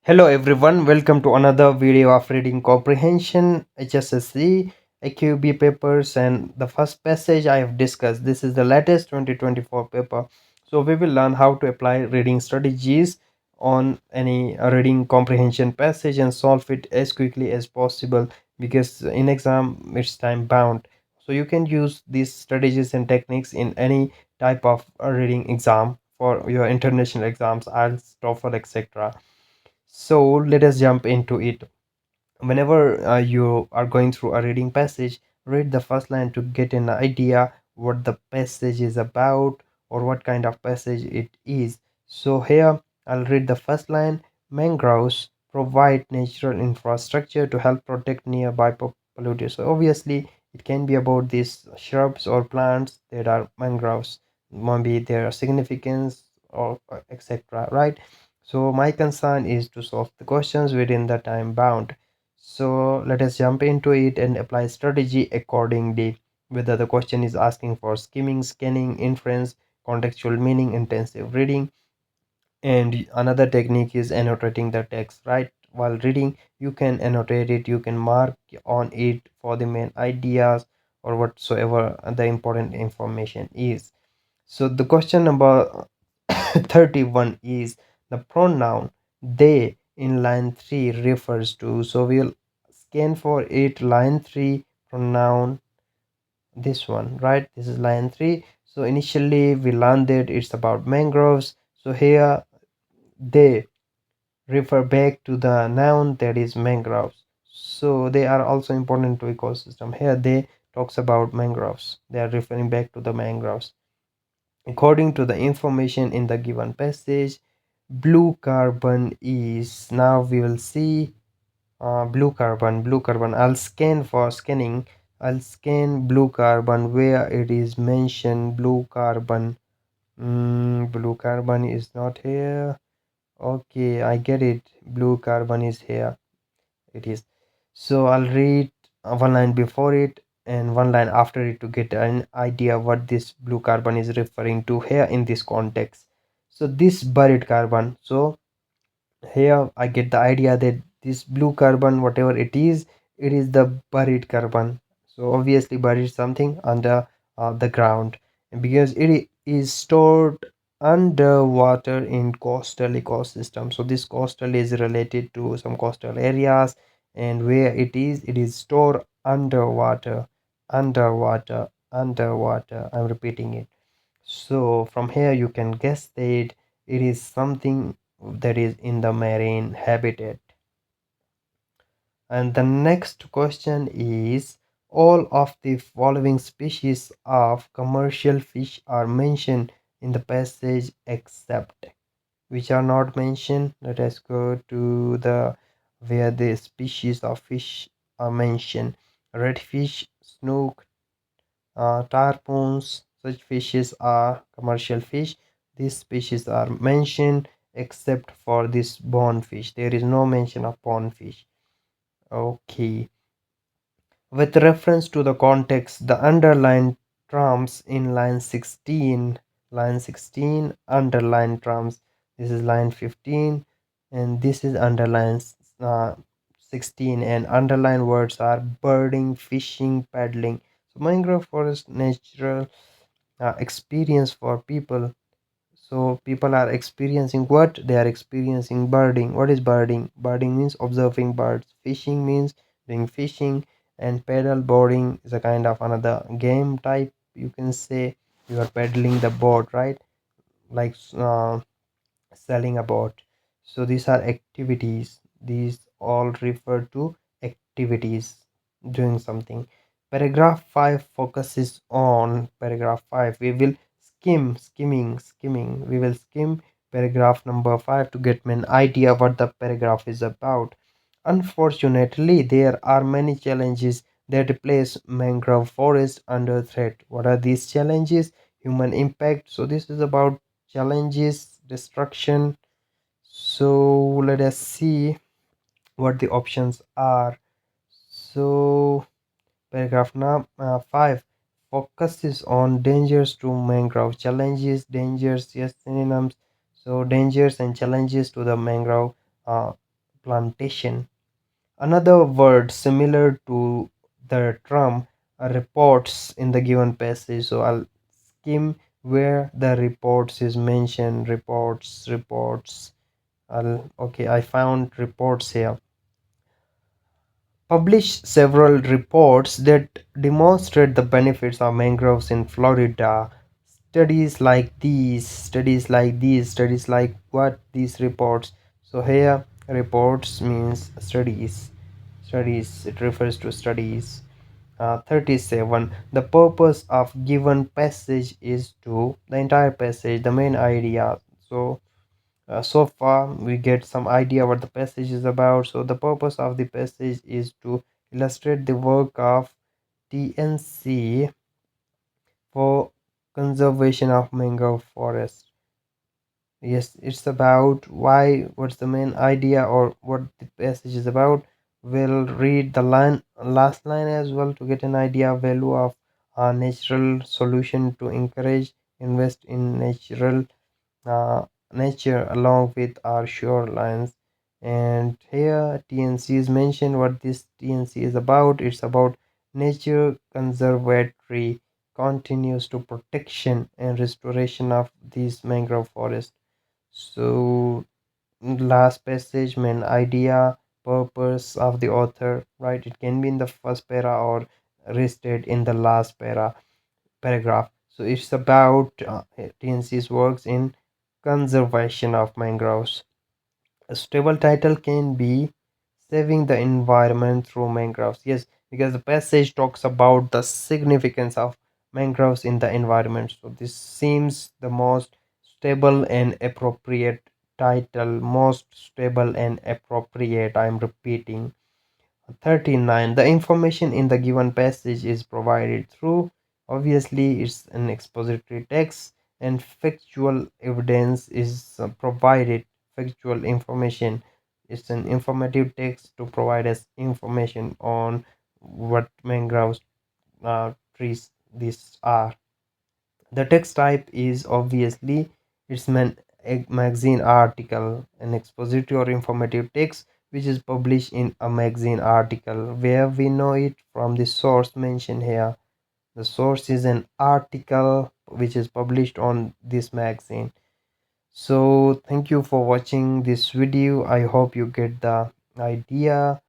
Hello everyone, welcome to another video of reading comprehension HSSC AKUEB papers. And the first passage I have discussed, this is the latest 2024 paper. So we will learn how to apply reading strategies on any reading comprehension passage and solve it as quickly as possible, because in exam it's time bound. So you can use these strategies and techniques in any type of reading exam for your international exams, IELTS, TOEFL, etc. So let us jump into it. Whenever you are going through a reading passage, read the first line to get an idea what the passage is about or what kind of passage it is. So here I'll read the first line. Mangroves provide natural infrastructure to help protect nearby polluters. So obviously it can be about these shrubs or plants that are mangroves, maybe their significance or etc, right? So my concern is to solve the questions within the time bound. So let us jump into it and apply strategy accordingly. Whether the question is asking for skimming, scanning, inference, contextual meaning, intensive reading, and another technique is annotating the text, right? While reading, you can annotate it, you can mark on it for the main ideas or whatsoever the important information is. So the question number 31 is the pronoun they in line 3 refers to. So we'll scan for it. Line 3 pronoun, this one, right? This is line 3. So initially we learned that it's about mangroves. So here they refer back to the noun that is mangroves. So they are also important to ecosystem. Here they talks about mangroves, they are referring back to the mangroves. According to the information in the given passage, blue carbon is, now we will see blue carbon. I'll scan for scanning. I'll scan blue carbon where it is mentioned. Blue carbon. Blue carbon is not here. Okay, I get it. Blue carbon is here. It is. So I'll read one line before it and one line after it to get an idea what this blue carbon is referring to here in this context. So this buried carbon. So here I get the idea that this blue carbon, whatever it is the buried carbon. So obviously buried something under the ground, and because is stored underwater in coastal ecosystem. So this coastal is related to some coastal areas, and where it is stored underwater, underwater. I'm repeating it. So from here you can guess that it is something that is in the marine habitat. And the next question is, all of the following species of commercial fish are mentioned in the passage except, which are not mentioned. Let us go to the where the species of fish are mentioned. Redfish, snook, tarpons. Such fishes are commercial fish. These species are mentioned except for this bonefish. There is no mention of bonefish. Okay. With reference to the context, the underlined terms in line 16, underlined terms. This is line 15, and this is underlined 16. And underlined words are birding, fishing, paddling. So mangrove forest natural experience for people. So people are experiencing what? They are experiencing birding. What is birding? Birding means observing birds. Fishing means doing fishing, and paddle boarding is a kind of another game type. You can say you are paddling the boat, right? Like selling a boat. So these are activities. These all refer to activities, doing something. Paragraph 5 focuses on paragraph 5. We will skimming. We will skim paragraph number 5 to get an idea what the paragraph is about. Unfortunately, there are many challenges that place mangrove forest under threat. What are these challenges? Human impact. So this is about challenges, destruction. So let us see what the options are. So paragraph 5 focuses on dangers to mangrove. Challenges, dangers, yes, synonyms. So dangers and challenges to the mangrove plantation. Another word similar to the term reports in the given passage. So I'll skim where the reports is mentioned. Reports. Okay, I found reports here. Published several reports that demonstrate the benefits of mangroves in Florida. Studies like what these reports. So here reports means studies. Studies, it refers to studies. 37. The purpose of given passage is to the entire passage, the main idea. So far we get some idea what the passage is about. So the purpose of the passage is to illustrate the work of TNC for conservation of mangrove forest. Yes, it's about why, what's the main idea or what the passage is about. We'll read the last line as well to get an idea of value of a natural solution to encourage invest in uh, nature along with our shorelines. And here TNC is mentioned. What this TNC is about, it's about nature conservatory continues to protection and restoration of these mangrove forests. So last passage, main idea, purpose of the author, right? It can be in the first para or rested in the last paragraph. So it's about TNC's works in conservation of mangroves. A stable title can be saving the environment through mangroves. Yes, because the passage talks about the significance of mangroves in the environment. So this seems the most stable and appropriate title. Most stable and appropriate. I'm repeating. 39. The information in the given passage is provided through, obviously it's an expository text, and factual evidence is provided. Factual information, it's an informative text to provide us information on what mangroves trees these are. The text type is obviously a magazine article, an expository or informative text which is published in a magazine article. Where we know it from the source mentioned here. The source is an article which is published on this magazine. So thank you for watching this video. I hope you get the idea.